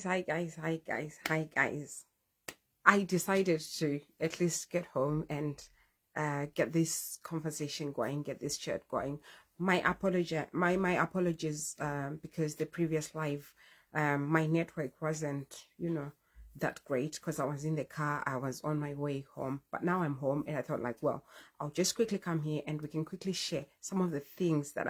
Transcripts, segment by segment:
Hi guys. I decided to at least get home and get this conversation going, get this chat going. My apologies, because the previous live, my network wasn't, that great because I was in the car. I was on my way home, but now I'm home, and I thought like, well, I'll just quickly come here and we can quickly share some of the things that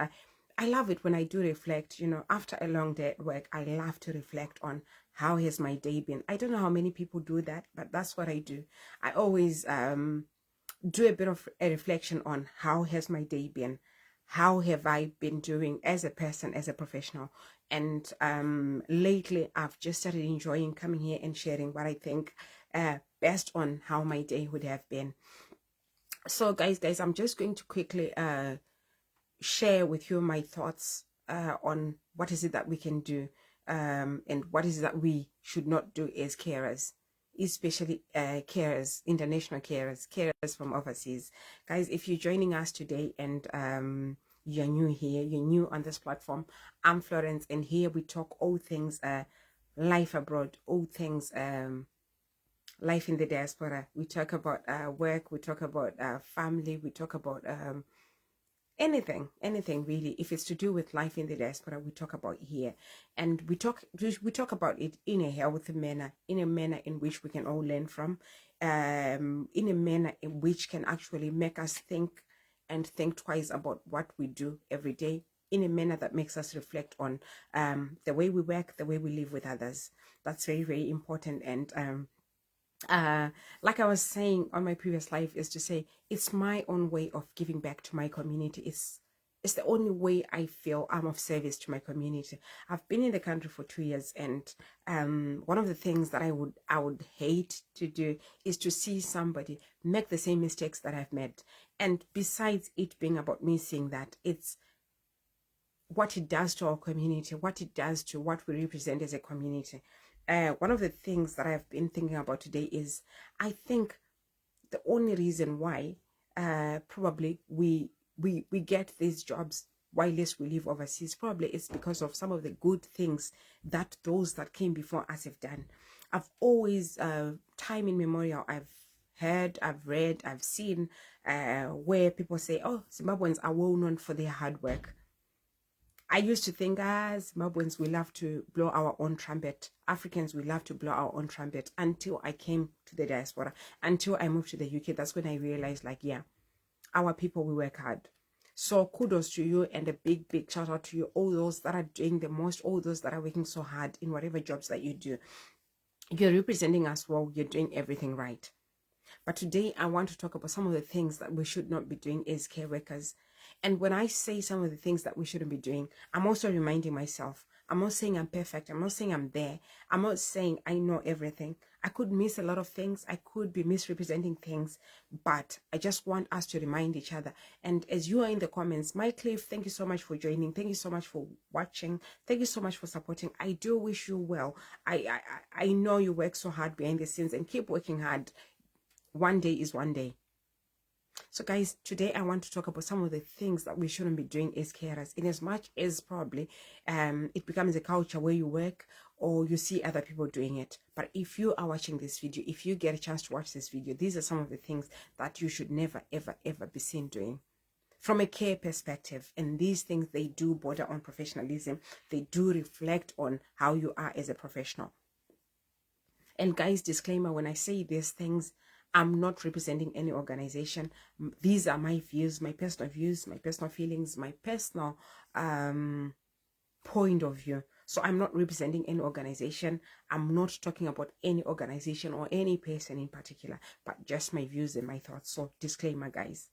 I love it when I do reflect. After a long day at work, I love to reflect on how has my day been. I don't know how many people do that, but that's what I do. I always do a bit of a reflection on how has my day been, how have I been doing as a person, as a professional. And lately I've just started enjoying coming here and sharing what I think best on how my day would have been. So guys, I'm just going to quickly share with you my thoughts on what is it that we can do, and what is it that we should not do as carers, especially carers, international carers from overseas. Guys, if you're joining us today and you're new here, you're new on this platform, I'm Florence, and here we talk all things life abroad, all things life in the diaspora. We talk about work, we talk about family, we talk about anything really. If it's to do with life in the diaspora, we talk about here, and we talk about it in a healthy manner, in a manner in which we can all learn from, in a manner in which can actually make us think and think twice about what we do every day, in a manner that makes us reflect on the way we work, the way we live with others. That's very, very important. And uh like I was saying on my previous life, is to say it's my own way of giving back to my community. It's the only way I feel I'm of service to my community. I've been in the country for 2 years, and one of the things that I would hate to do is to see somebody make the same mistakes that I've made. And besides it being about me seeing that, it's what it does to our community, what it does to what we represent as a community. One of the things that I've been thinking about today is, I think the only reason why probably we get these jobs whilst we live overseas, probably it's because of some of the good things that those that came before us have done. I've always, time immemorial, I've heard, I've read, I've seen where people say, oh, Zimbabweans are well known for their hard work. I used to think, Zimbabweans, we love to blow our own trumpet. Africans, we love to blow our own trumpet, until I came to the diaspora, until I moved to the UK. That's when I realized, like, yeah, our people, we work hard. So kudos to you, and a big, big shout out to you, all those that are doing the most, all those that are working so hard in whatever jobs that you do. You're representing us well, you're doing everything right. But today I want to talk about some of the things that we should not be doing as care workers. And when I say some of the things that we shouldn't be doing, I'm also reminding myself. I'm not saying I'm perfect. I'm not saying I'm there. I'm not saying I know everything. I could miss a lot of things. I could be misrepresenting things. But I just want us to remind each other. And as you are in the comments, my Cliff, thank you so much for joining. Thank you so much for watching. Thank you so much for supporting. I do wish you well. I know you work so hard behind the scenes, and keep working hard. One day is one day. So guys, today I want to talk about some of the things that we shouldn't be doing as carers, in as much as probably it becomes a culture where you work or you see other people doing it. But if you are watching this video, if you get a chance to watch this video, these are some of the things that you should never, ever, ever be seen doing from a care perspective. And these things, they do border on professionalism. They do reflect on how you are as a professional. And guys, disclaimer, when I say these things, I'm not representing any organization. These are my views, my personal views, my personal feelings, my personal point of view. So I'm not representing any organization. I'm not talking about any organization or any person in particular, but just my views and my thoughts. So disclaimer, guys.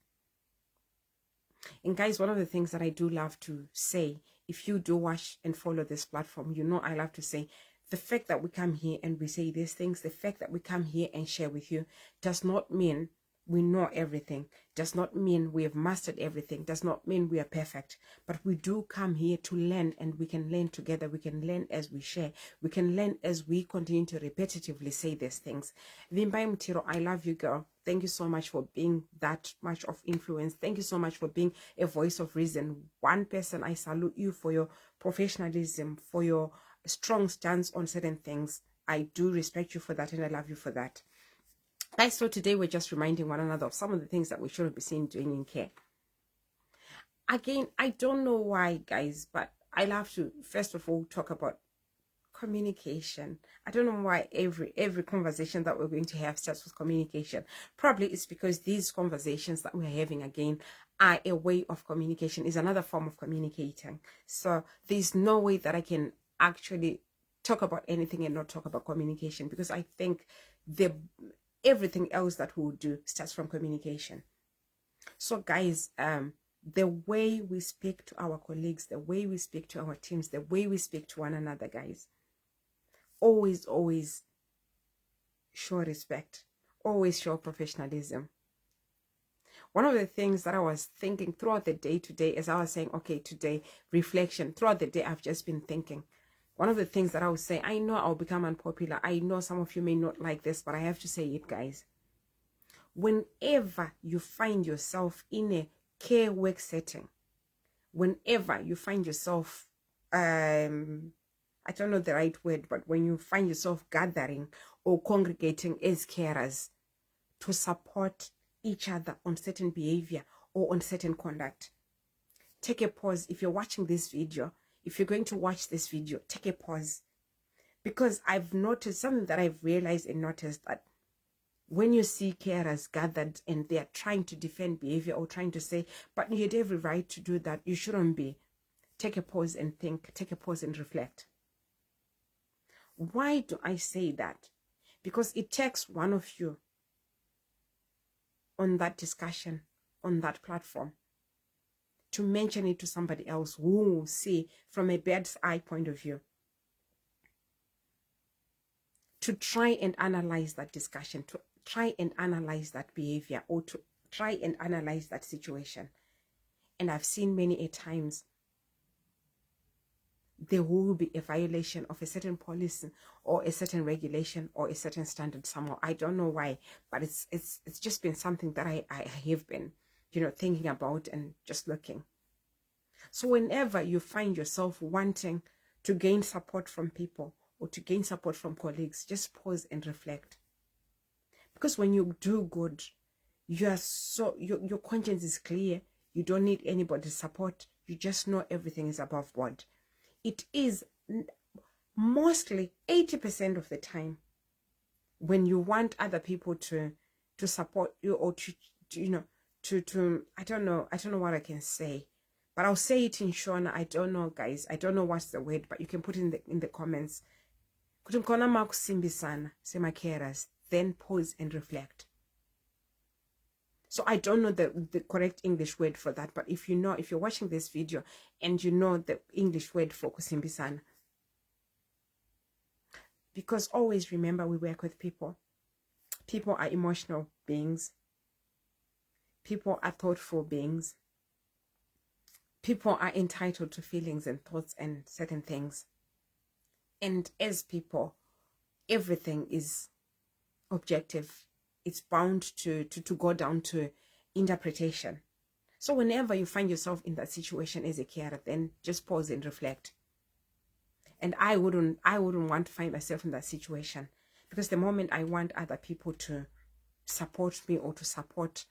And guys, one of the things that I do love to say, if you do watch and follow this platform, you know I love to say, the fact that we come here and we say these things, the fact that we come here and share with you, does not mean we know everything, does not mean we have mastered everything, does not mean we are perfect. But we do come here to learn, and we can learn together. We can learn as we share. We can learn as we continue to repetitively say these things. Vimbai Mutiro, I love you, girl. Thank you so much for being that much of influence. Thank you so much for being a voice of reason. One person, I salute you for your professionalism, for your strong stance on certain things. I do respect you for that, and I love you for that. Guys, so today we're just reminding one another of some of the things that we shouldn't be seen doing in care. Again, I don't know why, guys, but I love to first of all talk about communication. I don't know why every conversation that we're going to have starts with communication. Probably it's because these conversations that we're having again are a way of communication, is another form of communicating. So there's no way that I can actually talk about anything and not talk about communication, because I think everything else that we'll do starts from communication. So guys, the way we speak to our colleagues, the way we speak to our teams, the way we speak to one another, guys, always show respect, always show professionalism. One of the things that I was thinking throughout the day today, as I was saying, okay, today, reflection, throughout the day, I've just been thinking. One of the things that I was saying, I know I'll become unpopular. I know some of you may not like this, but I have to say it, guys. Whenever you find yourself in a care work setting, whenever you find yourself, I don't know the right word, but when you find yourself gathering or congregating as carers to support each other on certain behavior or on certain conduct, take a pause. If you're watching this video, if you're going to watch this video, take a pause. Because I've noticed something that I've realized and noticed, that when you see carers gathered and they are trying to defend behavior or trying to say, but you had every right to do that, you shouldn't be. Take a pause and think, take a pause and reflect. Why do I say that? Because it takes one of you on that discussion, on that platform, to mention it to somebody else who will see from a bird's eye point of view, to try and analyze that discussion, to try and analyze that behavior, or to try and analyze that situation. And I've seen many a times there will be a violation of a certain policy or a certain regulation or a certain standard somehow. I don't know why, but it's just been something that I have been, thinking about and just looking. So whenever you find yourself wanting to gain support from people or to gain support from colleagues, just pause and reflect. Because when you do good, your conscience is clear. You don't need anybody's support. You just know everything is above board. It is mostly 80% of the time when you want other people to support you, or to I don't know what I can say, but I'll say it in Shona. I don't know, guys. I don't know what's the word, but you can put it in the comments. Then pause and reflect. So I don't know the correct English word for that, but if you're watching this video and you know the English word for kusimbisana, because always remember, we work with people. People are emotional beings. People are thoughtful beings. People are entitled to feelings and thoughts and certain things. And as people, everything is objective. It's bound to go down to interpretation. So whenever you find yourself in that situation as a carer, then just pause and reflect. And I wouldn't want to find myself in that situation, because the moment I want other people to support me or to support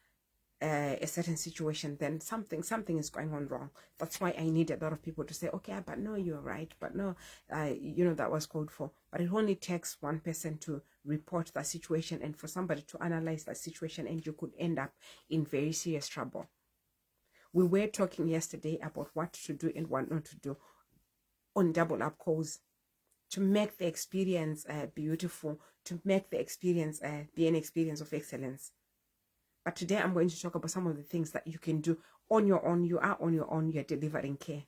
a certain situation, then something is going on wrong. That's why I need a lot of people to say, okay, but no, you're right, but no, that was called for. But it only takes one person to report that situation and for somebody to analyze that situation, and you could end up in very serious trouble. We were talking yesterday about what to do and what not to do on double up calls to make the experience beautiful, to make the experience be an experience of excellence. But today I'm going to talk about some of the things that you can do on your own. You are on your own. You're delivering care.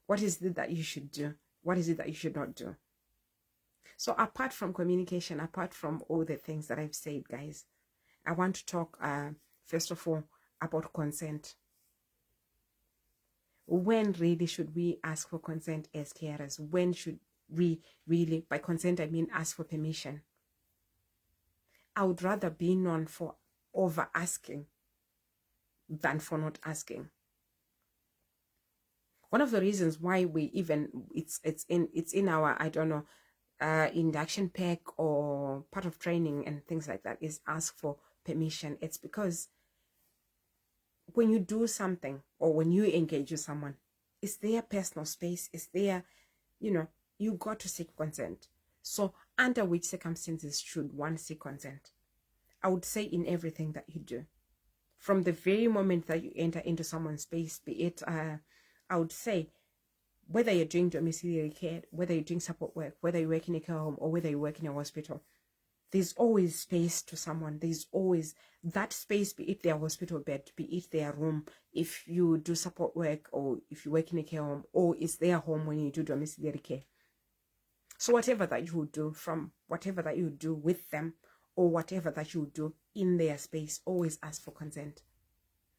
What is it that you should do? What is it that you should not do? So apart from communication, apart from all the things that I've said, guys, I want to talk, first of all, about consent. When really should we ask for consent as carers? When should we really, by consent, I mean ask for permission? I would rather be known for over asking than for not asking. One of the reasons why we even it's in our, I don't know, induction pack or part of training and things like that is ask for permission. It's because when you do something or when you engage with someone, it's their personal space, it's their, you got to seek consent. So under which circumstances should one seek consent? I would say in everything that you do. From the very moment that you enter into someone's space, be it, I would say, whether you're doing domiciliary care, whether you're doing support work, whether you work in a care home or whether you work in a hospital, there's always space to someone. There's always that space, be it their hospital bed, be it their room, if you do support work or if you work in a care home, or it's their home when you do domiciliary care. So whatever that you do, from whatever that you do with them or whatever that you do in their space, always ask for consent.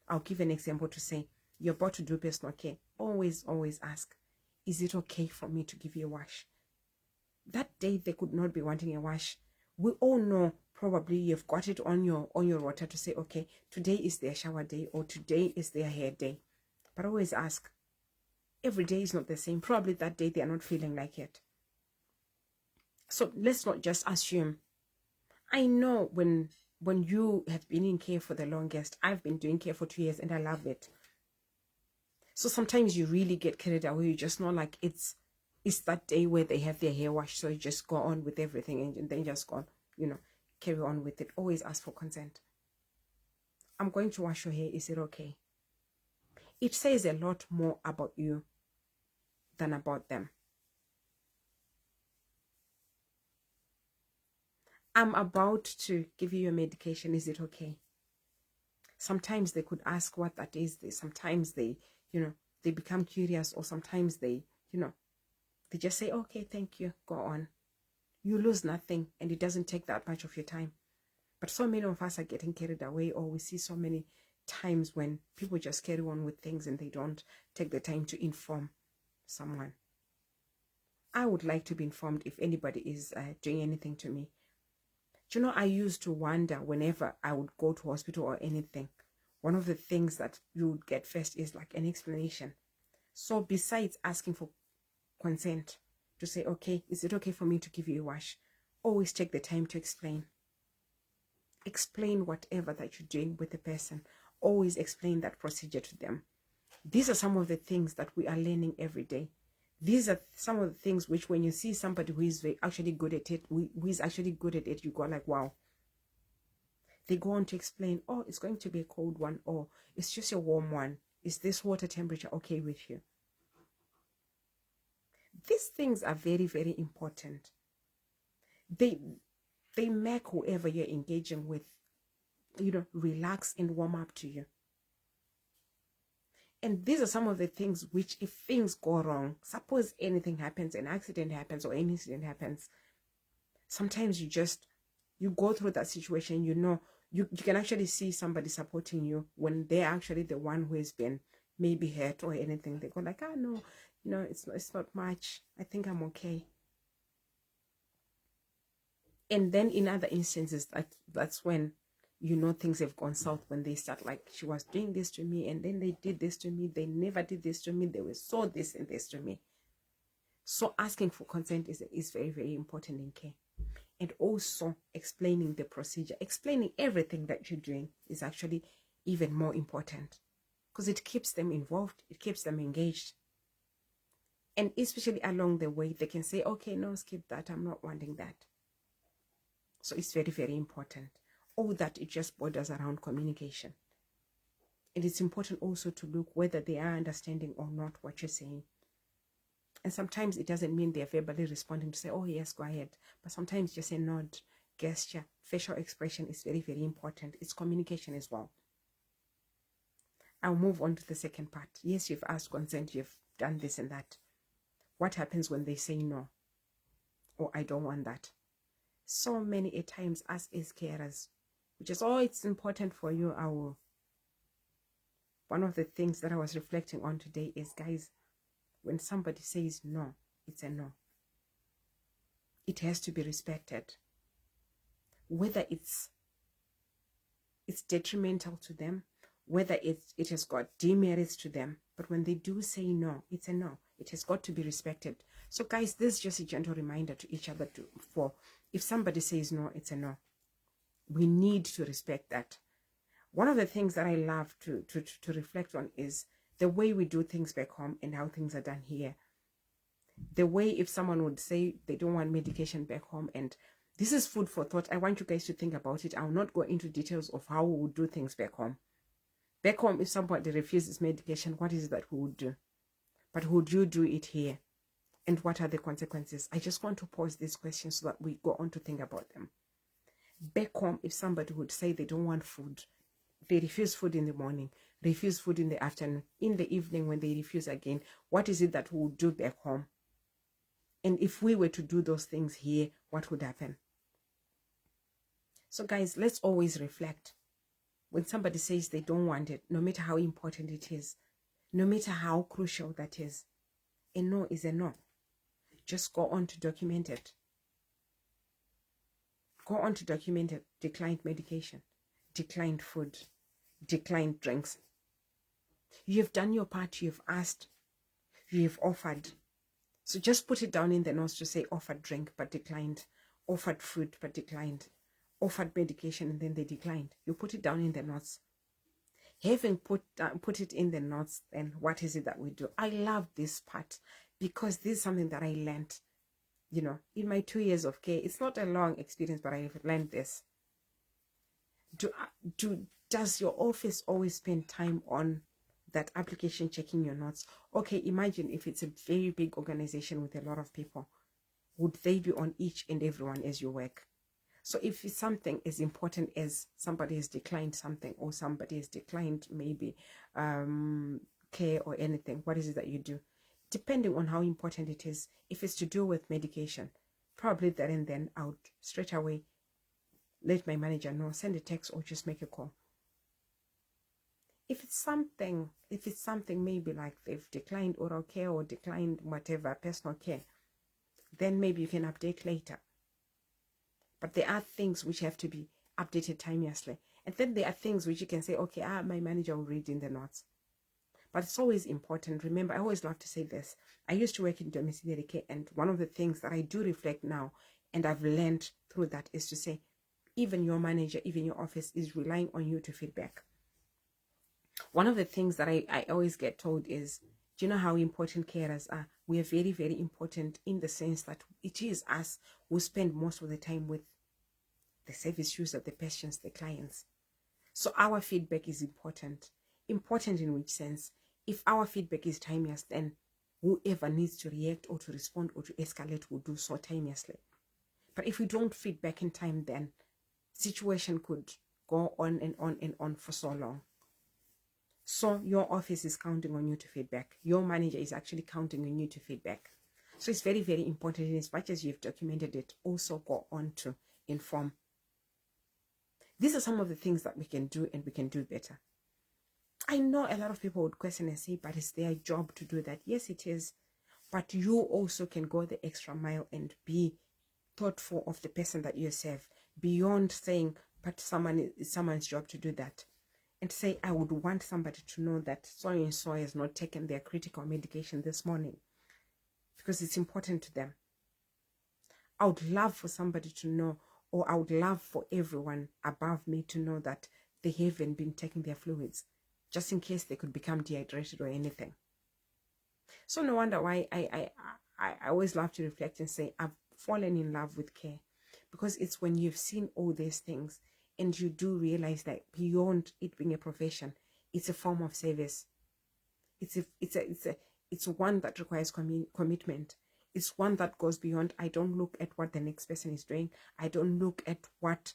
I'll give an example to say, you're about to do personal care. Always ask, is it okay for me to give you a wash? That day they could not be wanting a wash. We all know probably you've got it on your rota to say, okay, today is their shower day or today is their hair day. But always ask. Every day is not the same. Probably that day they are not feeling like it. So let's not just assume. I know when you have been in care for the longest, I've been doing care for 2 years and I love it. So sometimes you really get carried away. You just know like it's that day where they have their hair washed, so you just go on with everything and then just go on, carry on with it. Always ask for consent. I'm going to wash your hair. Is it okay? It says a lot more about you than about them. I'm about to give you your medication. Is it okay? Sometimes they could ask what that is. Sometimes they become curious, or sometimes they just say, okay, thank you, go on. You lose nothing, and it doesn't take that much of your time. But so many of us are getting carried away, or we see so many times when people just carry on with things and they don't take the time to inform someone. I would like to be informed if anybody is doing anything to me. Do you know, I used to wonder whenever I would go to hospital or anything, one of the things that you would get first is like an explanation. So besides asking for consent to say, okay, is it okay for me to give you a wash? Always take the time to explain. Explain whatever that you're doing with the person. Always explain that procedure to them. These are some of the things that we are learning every day. These are some of the things which, when you see somebody who is actually good at it, who is actually good at it, you go like, wow. They go on to explain, oh, it's going to be a cold one, or it's just a warm one. Is this water temperature okay with you? These things are very, very important. They make whoever you're engaging with, relax and warm up to you. And these are some of the things which, if things go wrong, suppose anything happens, an accident happens or any incident happens, sometimes you go through that situation, you can actually see somebody supporting you when they're actually the one who has been maybe hurt or anything. They go like, no, it's not much. I think I'm okay. And then in other instances, that's when things have gone south, when they start like, she was doing this to me and then they did this to me, they never did this to me, they were so this and this to me. So asking for consent is very, very important in care. And also explaining the procedure, explaining everything that you're doing is actually even more important, because it keeps them involved, it keeps them engaged. And especially along the way, they can say, okay, no, skip that, I'm not wanting that. So it's very, very important. All that, it just borders around communication. And it's important also to look whether they are understanding or not what you're saying. And sometimes it doesn't mean they're verbally responding to say, oh, yes, go ahead. But sometimes just a nod, gesture, facial expression is very, very important. It's communication as well. I'll move on to the second part. Yes, you've asked consent, you've done this and that. What happens when they say no? Or I don't want that. So many a times us as carers, which is, it's important for you. One of the things that I was reflecting on today is, guys, when somebody says no, it's a no. It has to be respected. Whether it's detrimental to them, whether it has got demerits to them, but when they do say no, it's a no. It has got to be respected. So guys, this is just a gentle reminder to each other for if somebody says no, it's a no. We need to respect that. One of the things that I love to reflect on is the way we do things back home and how things are done here. The way if someone would say they don't want medication back home, and this is food for thought. I want you guys to think about it. I will not go into details of how we would do things back home. Back home, if somebody refuses medication, what is it that we would do? But would you do it here? And what are the consequences? I just want to pose these questions so that we go on to think about them. Back home, if somebody would say they don't want food, they refuse food in the morning, refuse food in the afternoon, in the evening when they refuse again, what is it that we would do back home? And if we were to do those things here, what would happen? So guys, let's always reflect. When somebody says they don't want it, no matter how important it is, no matter how crucial that is, a no is a no. Just go on to document it. Go on to document it. Declined medication, declined food, declined drinks. You have done your part. You have asked. You have offered. So just put it down in the notes to say offered drink but declined, offered food but declined, offered medication and then they declined. You put it down in the notes. Having put it in the notes, then what is it that we do? I love this part because this is something that I learned, in my 2 years of care. It's not a long experience, but I have learned this. Does your office always spend time on that application, checking your notes? Okay, imagine if it's a very big organization with a lot of people. Would they be on each and every one as you work? So if it's something as important as somebody has declined something, or somebody has declined maybe care or anything, what is it that you do? Depending on how important it is. If it's to do with medication, probably there and then I would straight away let my manager know, send a text or just make a call. If it's something maybe like they've declined oral care or declined whatever, personal care, then maybe you can update later. But there are things which have to be updated timelessly. And then there are things which you can say, okay, my manager will read in the notes. But it's always important. Remember, I always love to say this. I used to work in domiciliary care, and one of the things that I do reflect now, and I've learned through that, is to say, even your manager, even your office is relying on you to feedback. One of the things that I always get told is, do you know how important carers are? We are very, very important in the sense that it is us who spend most of the time with the service user, the patients, the clients. So our feedback is important. Important in which sense? If our feedback is timeless, then whoever needs to react or to respond or to escalate will do so timelessly. But if we don't feedback in time, then situation could go on and on and on for so long. So your office is counting on you to feedback. Your manager is actually counting on you to feedback. So it's very, very important. And as much as you've documented it, also go on to inform. These are some of the things that we can do and we can do better. I know a lot of people would question and say, but it's their job to do that. Yes, it is. But you also can go the extra mile and be thoughtful of the person that you serve, beyond saying, but it's someone's job to do that. And say, I would want somebody to know that so and so has not taken their critical medication this morning because it's important to them. I would love for somebody to know, or I would love for everyone above me to know that they haven't been taking their fluids, just in case they could become dehydrated or anything. So no wonder why I always love to reflect and say, I've fallen in love with care, because it's when you've seen all these things and you do realize that beyond it being a profession, it's a form of service. It's one that requires commitment. It's one that goes beyond. I don't look at what the next person is doing. I don't look at what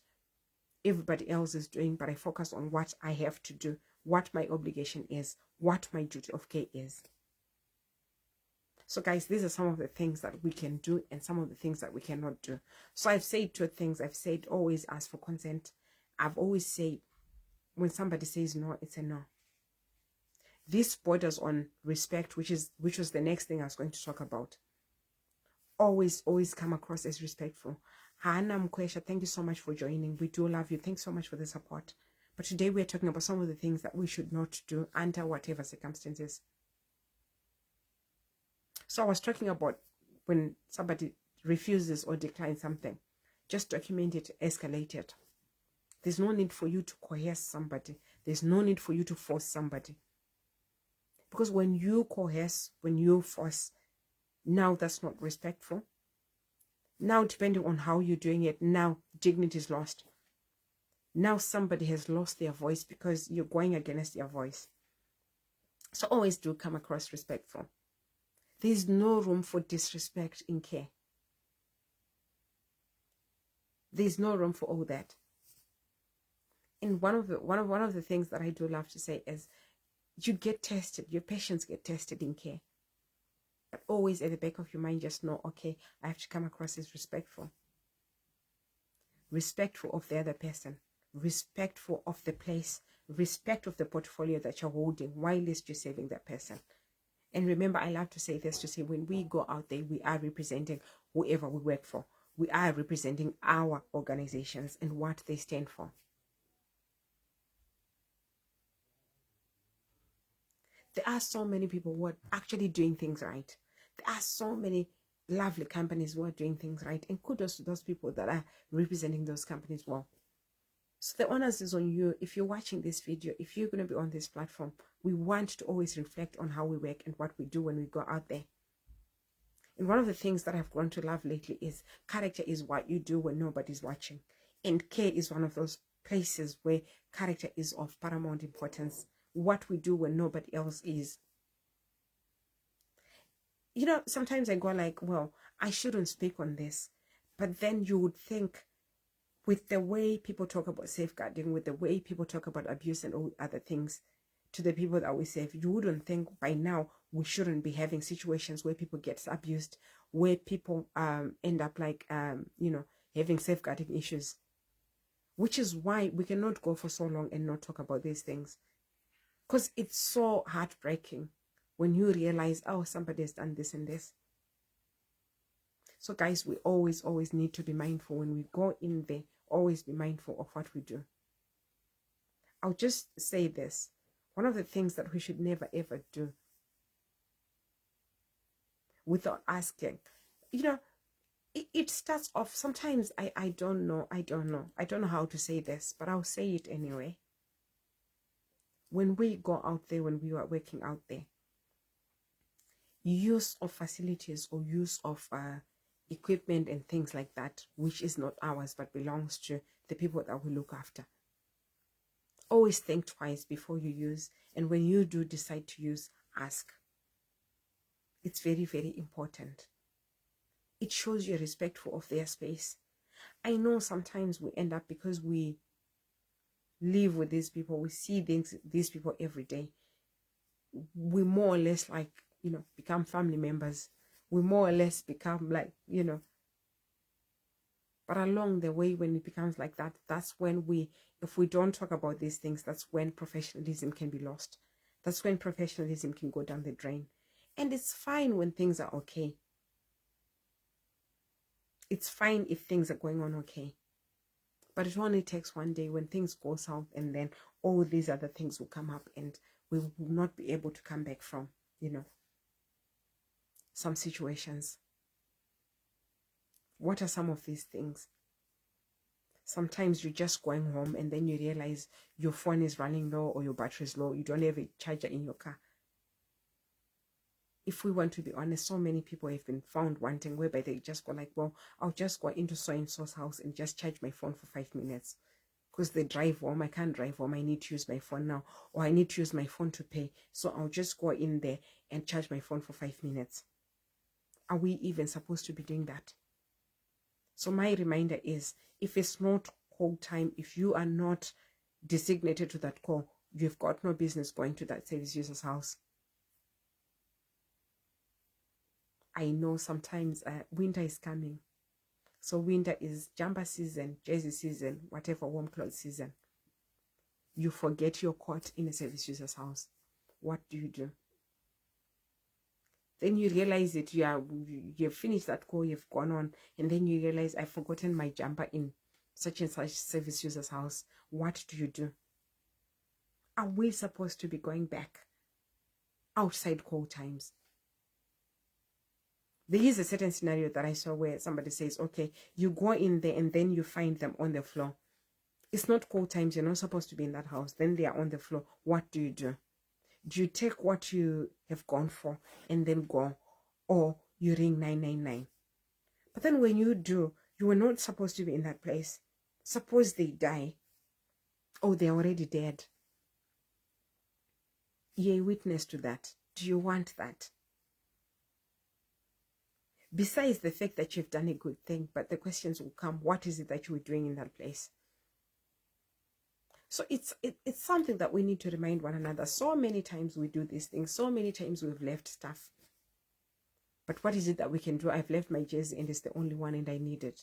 everybody else is doing, but I focus on what I have to do, what my obligation is, what my duty of care is. So guys, these are some of the things that we can do and some of the things that we cannot do. So I've said two things. I've said always ask for consent. I've always said when somebody says no, it's a no. This borders on respect, which was the next thing I was going to talk about. Always come across as respectful. Hannah Mkwesha, thank you so much for joining. We do love you. Thanks so much for the support. But today we're talking about some of the things that we should not do under whatever circumstances. So I was talking about when somebody refuses or declines something, just document it, escalate it. There's no need for you to coerce somebody. There's no need for you to force somebody. Because when you coerce, when you force, now that's not respectful. Now, depending on how you're doing it, now dignity is lost. Now somebody has lost their voice because you're going against their voice. So always do come across respectful. There's no room for disrespect in care. There's no room for all that. And one of the things that I do love to say is, you get tested, your patients get tested in care. But always at the back of your mind, just know, okay, I have to come across as respectful. Respectful of the other person, respectful of the place, respect of the portfolio that you're holding, while you're serving that person. And remember, I love to say this, to say when we go out there, we are representing whoever we work for. We are representing our organizations and what they stand for. There are so many people who are actually doing things right. There are so many lovely companies who are doing things right. And kudos to those people that are representing those companies well. So the onus is on you. If you're watching this video, if you're going to be on this platform, we want to always reflect on how we work and what we do when we go out there. And one of the things that I've grown to love lately is character is what you do when nobody's watching. And care is one of those places where character is of paramount importance. What we do when nobody else is. You know, sometimes I go like, well, I shouldn't speak on this. But then you would think, with the way people talk about safeguarding, with the way people talk about abuse and all other things to the people that we save, you wouldn't think by now we shouldn't be having situations where people get abused, where people end up like, you know, having safeguarding issues. Which is why we cannot go for so long and not talk about these things. Because it's so heartbreaking when you realize, oh, somebody has done this and this. So guys, we always need to be mindful when we go in there. Always be mindful of what we do. I'll just say this. One of the things that we should never ever do without asking, you know, it starts off, sometimes I don't know how to say this, but I'll say it anyway. When we go out there, when we are working out there, use of facilities or use of equipment and things like that, which is not ours but belongs to the people that we look after. Always think twice before you use, and when you do decide to use, ask. It's very, very important. It shows you're respectful of their space. I know sometimes we end up, because we live with these people, we see these people every day, we more or less, like, you know, become family members. We more or less become like, you know, but along the way, when it becomes like that, that's when if we don't talk about these things, that's when professionalism can be lost. That's when professionalism can go down the drain. And it's fine when things are okay. It's fine if things are going on okay. But it only takes one day when things go south, and then all these other things will come up and we will not be able to come back from, you know, some situations. What are some of these things? Sometimes you're just going home and then you realize your phone is running low or your battery is low. You don't have a charger in your car. If we want to be honest, so many people have been found wanting, whereby they just go like, well, I'll just go into so-and-so's house and just charge my phone for 5 minutes. Because they drive home, I can't drive home, I need to use my phone now. Or I need to use my phone to pay. So I'll just go in there and charge my phone for 5 minutes. Are we even supposed to be doing that? So my reminder is, if it's not call time, if you are not designated to that call, you've got no business going to that service user's house. I know sometimes winter is coming. So winter is jumper season, jersey season, whatever, warm clothes season. You forget your coat in a service user's house. What do? Then you realize it, you've finished that call, you've gone on, and then you realize, I've forgotten my jumper in such and such service user's house. What do? Are we supposed to be going back outside call times? There is a certain scenario that I saw where somebody says, okay, you go in there and then you find them on the floor. It's not call times. You're not supposed to be in that house. Then they are on the floor. What do? Do you take what you have gone for and then go? Or you ring 999? But then when you do, you were not supposed to be in that place. Suppose they die. Oh, they're already dead. You're a witness to that. Do you want that? Besides the fact that you've done a good thing, but the questions will come, what is it that you were doing in that place? So it's something that we need to remind one another. So many times we do these things. So many times we've left stuff. But what is it that we can do? I've left my jersey and it's the only one and I need it.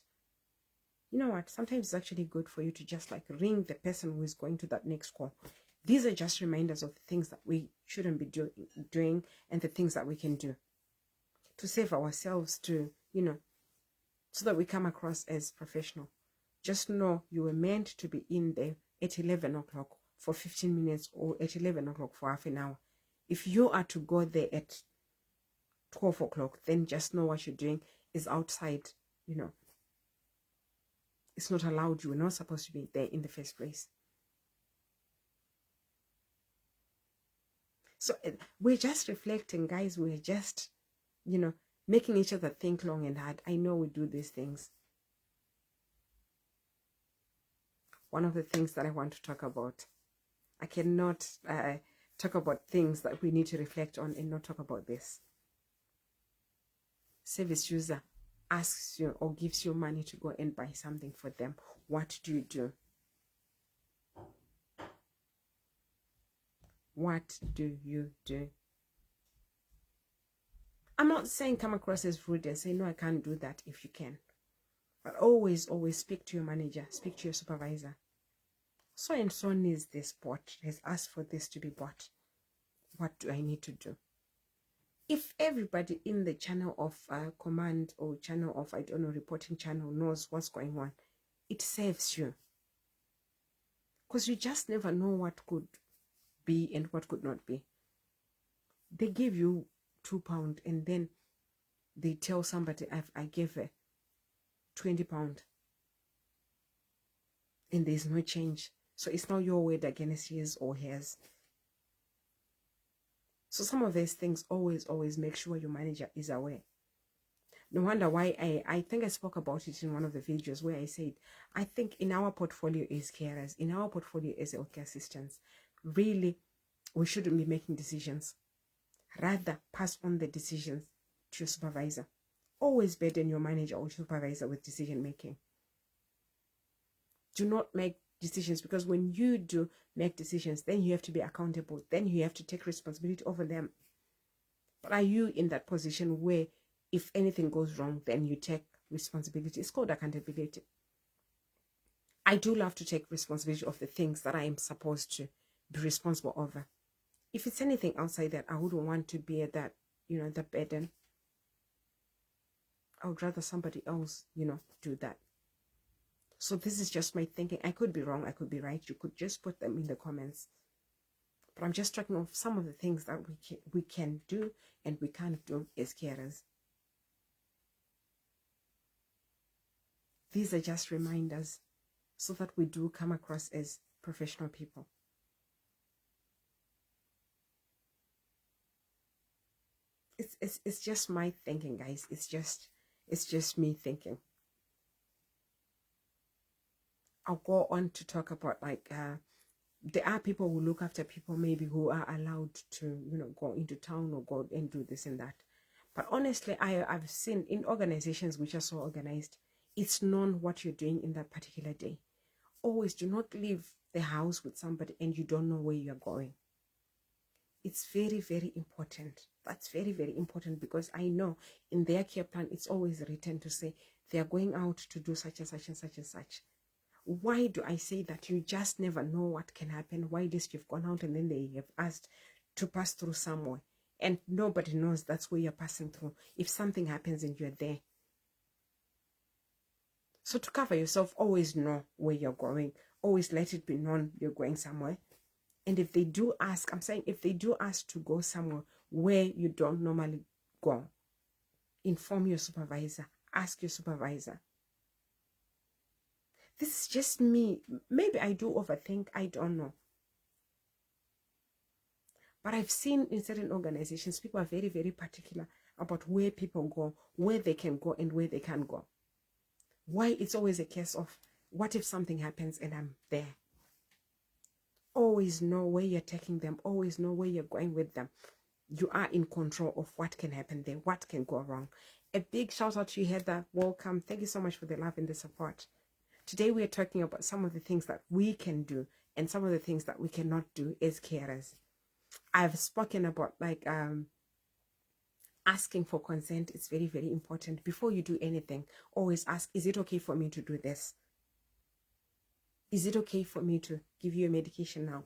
You know what? Sometimes it's actually good for you to just like ring the person who is going to that next call. These are just reminders of the things that we shouldn't be doing and the things that we can do to save ourselves, to, you know, so that we come across as professional. Just know you were meant to be in there at 11 o'clock for 15 minutes or at 11 o'clock for half an hour. If you are to go there at 12 o'clock, then just know what you're doing is outside, you know. It's not allowed. You were not supposed to be there in the first place. So we're just reflecting, guys. We're just, you know, making each other think long and hard. I know we do these things. One of the things that I want to talk about, I cannot talk about things that we need to reflect on and not talk about this. Service user asks you or gives you money to go and buy something for them. What do you do? What do you do? I'm not saying come across as rude and say, no, I can't do that if you can. But always, always speak to your manager, speak to your supervisor. So and so needs this bought, has asked for this to be bought. What do I need to do? If everybody in the channel of command or channel of, I don't know, reporting channel knows what's going on, it saves you. Because you just never know what could be and what could not be. They give you £2 and then they tell somebody, I gave her £20 and there's no change. So it's not your word against his or hers. So some of these things, always make sure your manager is aware. No wonder why I think I spoke about it in one of the videos where I said, I think in our portfolio as carers, in our portfolio as healthcare assistants, really, we shouldn't be making decisions. Rather, pass on the decisions to your supervisor. Always burden your manager or supervisor with decision making. Do not make decisions, because when you do make decisions, then you have to be accountable. Then you have to take responsibility over them. But are you in that position where if anything goes wrong, then you take responsibility? It's called accountability. I do love to take responsibility of the things that I am supposed to be responsible over. If it's anything outside that, I wouldn't want to bear that, you know, the burden. I would rather somebody else, you know, do that. So this is just my thinking. I could be wrong, I could be right. You could just put them in the comments. But I'm just talking of some of the things that we can do and we can't do as carers. These are just reminders so that we do come across as professional people. It's just my thinking, guys. It's just me thinking. I'll go on to talk about like there are people who look after people maybe who are allowed to, you know, go into town or go and do this and that. But honestly, I've seen in organizations which are so organized, it's known what you're doing in that particular day. Always do not leave the house with somebody and you don't know where you're going. It's very, very important. That's very, very important, because I know in their care plan, it's always written to say they are going out to do such and such and such and such. Why do I say that? You just never know what can happen. Why this you've gone out and then they have asked to pass through somewhere and nobody knows that's where you're passing through. If something happens and you're there. So to cover yourself, always know where you're going. Always let it be known you're going somewhere. And if they do ask, I'm saying if they do ask to go somewhere where you don't normally go, inform your supervisor, ask your supervisor. This is just me. Maybe I do overthink, I don't know. But I've seen in certain organizations, people are very, very particular about where people go, where they can go and where they can't go. Why it's always a case of, what if something happens and I'm there? Always know where you're taking them. Always know where you're going with them. You are in control of what can happen there, what can go wrong. A big shout out to you, Heather. Welcome. Thank you so much for the love and the support. Today we are talking about some of the things that we can do and some of the things that we cannot do as carers. I've spoken about asking for consent. It's very, very important. Before you do anything, always ask, is it okay for me to do this? Is it okay for me to give you a medication now?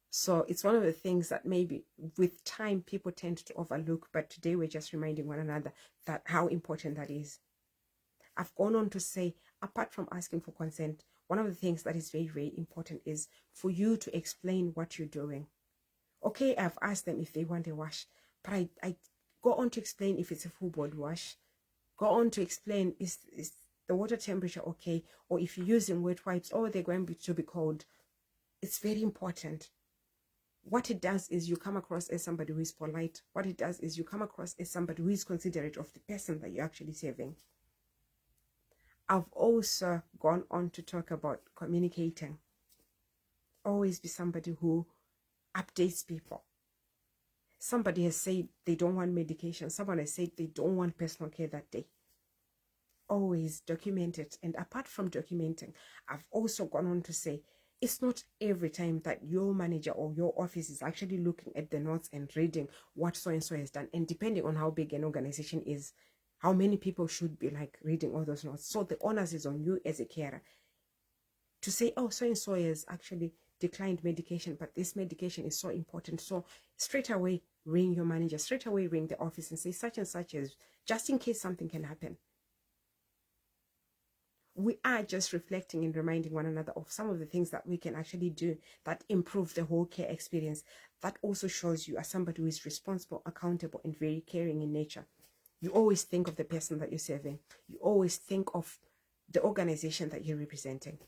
So it's one of the things that maybe with time people tend to overlook, but today we're just reminding one another that how important that is. I've gone on to say, apart from asking for consent, one of the things that is very, very important is for you to explain what you're doing. Okay, I've asked them if they want a wash, but I go on to explain if it's a full body wash. Go on to explain, is the water temperature okay? Or if you're using wet wipes, or they're going to be cold. It's very important. What it does is you come across as somebody who is polite. What it does is you come across as somebody who is considerate of the person that you're actually serving. I've also gone on to talk about communicating. Always be somebody who updates people. Somebody has said they don't want medication. Someone has said they don't want personal care that day. Always document it. And apart from documenting, I've also gone on to say, it's not every time that your manager or your office is actually looking at the notes and reading what so-and-so has done. And depending on how big an organization is, how many people should be like reading all those notes. So the onus is on you as a carer to say, oh, so-and-so has actually declined medication, but this medication is so important. So straight away, ring your manager, straight away ring the office and say such and such as, just in case something can happen. We are just reflecting and reminding one another of some of the things that we can actually do that improve the whole care experience. That also shows you as somebody who is responsible, accountable, and very caring in nature. You always think of the person that you're serving. You always think of the organization that you're representing.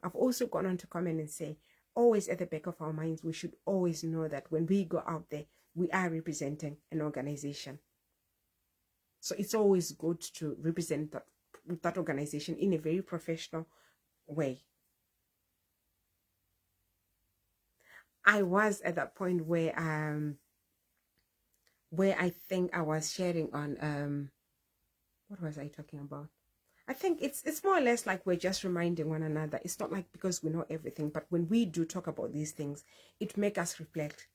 I've also gone on to comment and say, always at the back of our minds, we should always know that when we go out there, we are representing an organization. So it's always good to represent that organization in a very professional way. I was at that point where I think I was sharing on what was I talking about? I think it's more or less like we're just reminding one another. It's not like because we know everything, but when we do talk about these things, it makes us reflect.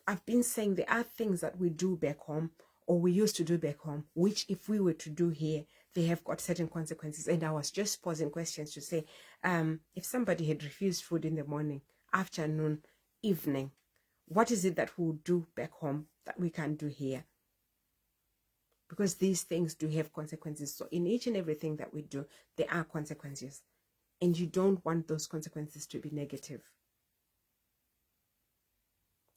I've been saying there are things that we do back home or we used to do back home, which if we were to do here, they have got certain consequences. And I was just posing questions to say, if somebody had refused food in the morning, afternoon, evening, what is it that we would do back home that we can't do here? Because these things do have consequences. So in each and everything that we do, there are consequences. And you don't want those consequences to be negative.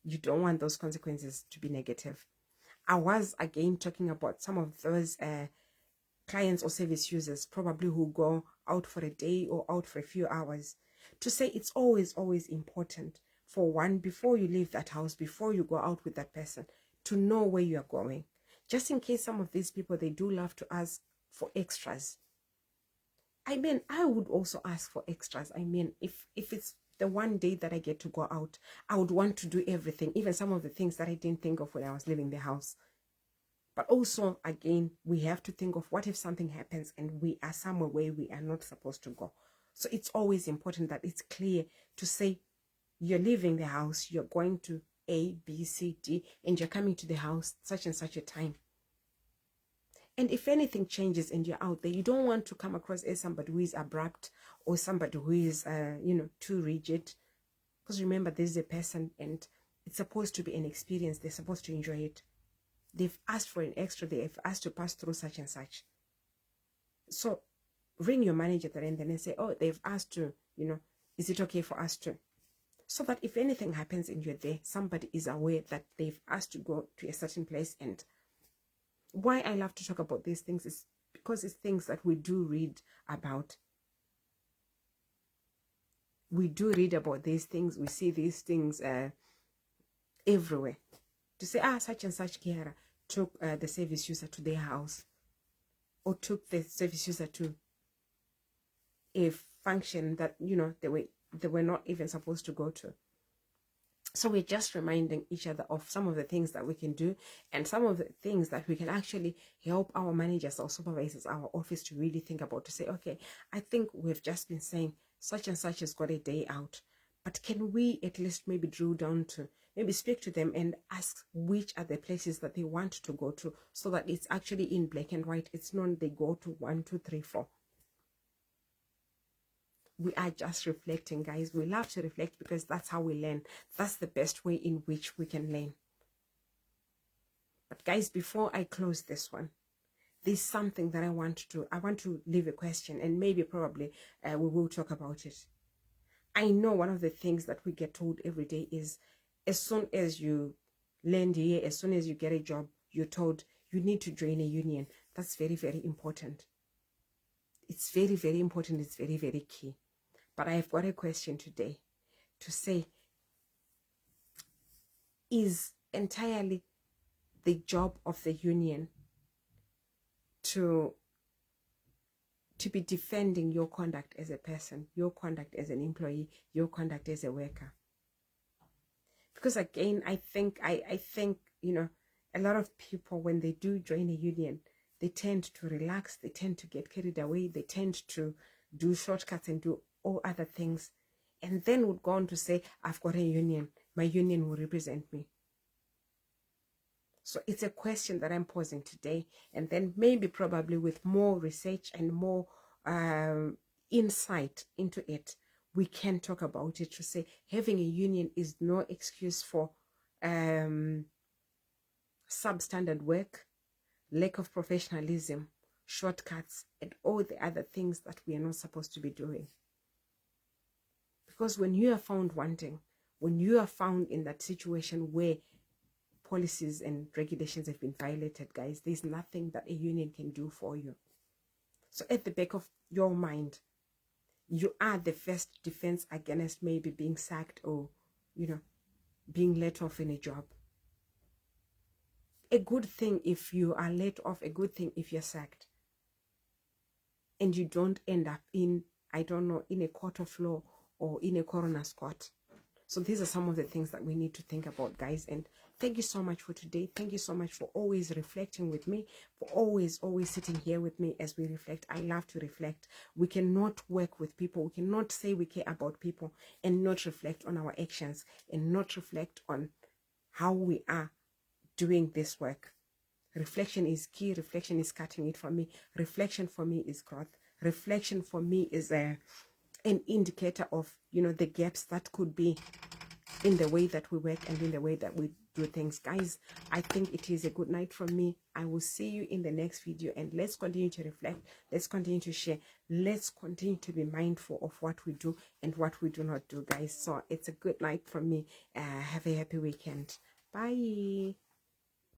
You don't want those consequences to be negative. I was again talking about some of those clients or service users probably who go out for a day or out for a few hours, to say it's always important for one, before you leave that house, before you go out with that person, to know where you are going. Just in case some of these people, they do love to ask for extras. I mean, I would also ask for extras. I mean, if it's the one day that I get to go out, I would want to do everything, even some of the things that I didn't think of when I was leaving the house. But also, again, we have to think of what if something happens and we are somewhere where we are not supposed to go. So it's always important that it's clear to say you're leaving the house, you're going to A, B, C, D, and you're coming to the house such and such a time. And if anything changes and you're out there, you don't want to come across as somebody who is abrupt or somebody who is, too rigid. Because remember, this is a person and it's supposed to be an experience. They're supposed to enjoy it. They've asked for an extra. They've asked to pass through such and such. So ring your manager at the end and say, oh, they've asked to, is it okay for us to? so that if anything happens and you're there, somebody is aware that they've asked to go to a certain place. And why I love to talk about these things is because it's things that we do read about. We do read about these things. We see these things everywhere. To say, such and such carer took the service user to their house, or took the service user to a function that, you know, they were not even supposed to go to. So we're just reminding each other of some of the things that we can do, and some of the things that we can actually help our managers, our supervisors, our office to really think about, to say, okay, I think we've just been saying such and such has got a day out, but can we at least maybe drill down to maybe speak to them and ask which are the places that they want to go to, so that it's actually in black and white. It's not they go to 1, 2, 3, 4. We are just reflecting, guys. We love to reflect because that's how we learn. That's the best way in which we can learn. But guys, before I close this one, there's something that I want to do. I want to leave a question, and maybe probably we will talk about it. I know one of the things that we get told every day is, as soon as you land here, as soon as you get a job, you're told you need to join a union. That's very, very important. It's very, very important. It's very, very key. But I've got a question today to say, is entirely the job of the union to be defending your conduct as a person, your conduct as an employee, your conduct as a worker? Because again, I think, you know, a lot of people, when they do join a union, they tend to relax, they tend to get carried away, they tend to do shortcuts and do all other things, and then would go on to say, I've got a union, my union will represent me. So it's a question that I'm posing today, and then maybe probably with more research and more insight into it, we can talk about it, to say having a union is no excuse for substandard work, lack of professionalism, shortcuts, and all the other things that we are not supposed to be doing. Because when you are found wanting, when you are found in that situation where policies and regulations have been violated, guys, there's nothing that a union can do for you. So at the back of your mind, you are the first defense against maybe being sacked, or, you know, being let off in a job. A good thing if you are let off, a good thing if you're sacked, and you don't end up in, I don't know, in a court of law or in a coroner's court. So these are some of the things that we need to think about, guys. And thank you so much for today. Thank you so much for always reflecting with me, for always sitting here with me as we reflect. I love to reflect. We cannot work with people. We cannot say we care about people and not reflect on our actions, and not reflect on how we are doing this work. Reflection is key. Reflection is cutting it for me. Reflection for me is growth. Reflection for me is an indicator of, you know, the gaps that could be in the way that we work and in the way that we do things. Guys, I think it is a good night from me. I will see you in the next video, and let's continue to reflect. Let's continue to share. Let's continue to be mindful of what we do and what we do not do, guys. So it's a good night from me. Have a happy weekend. Bye.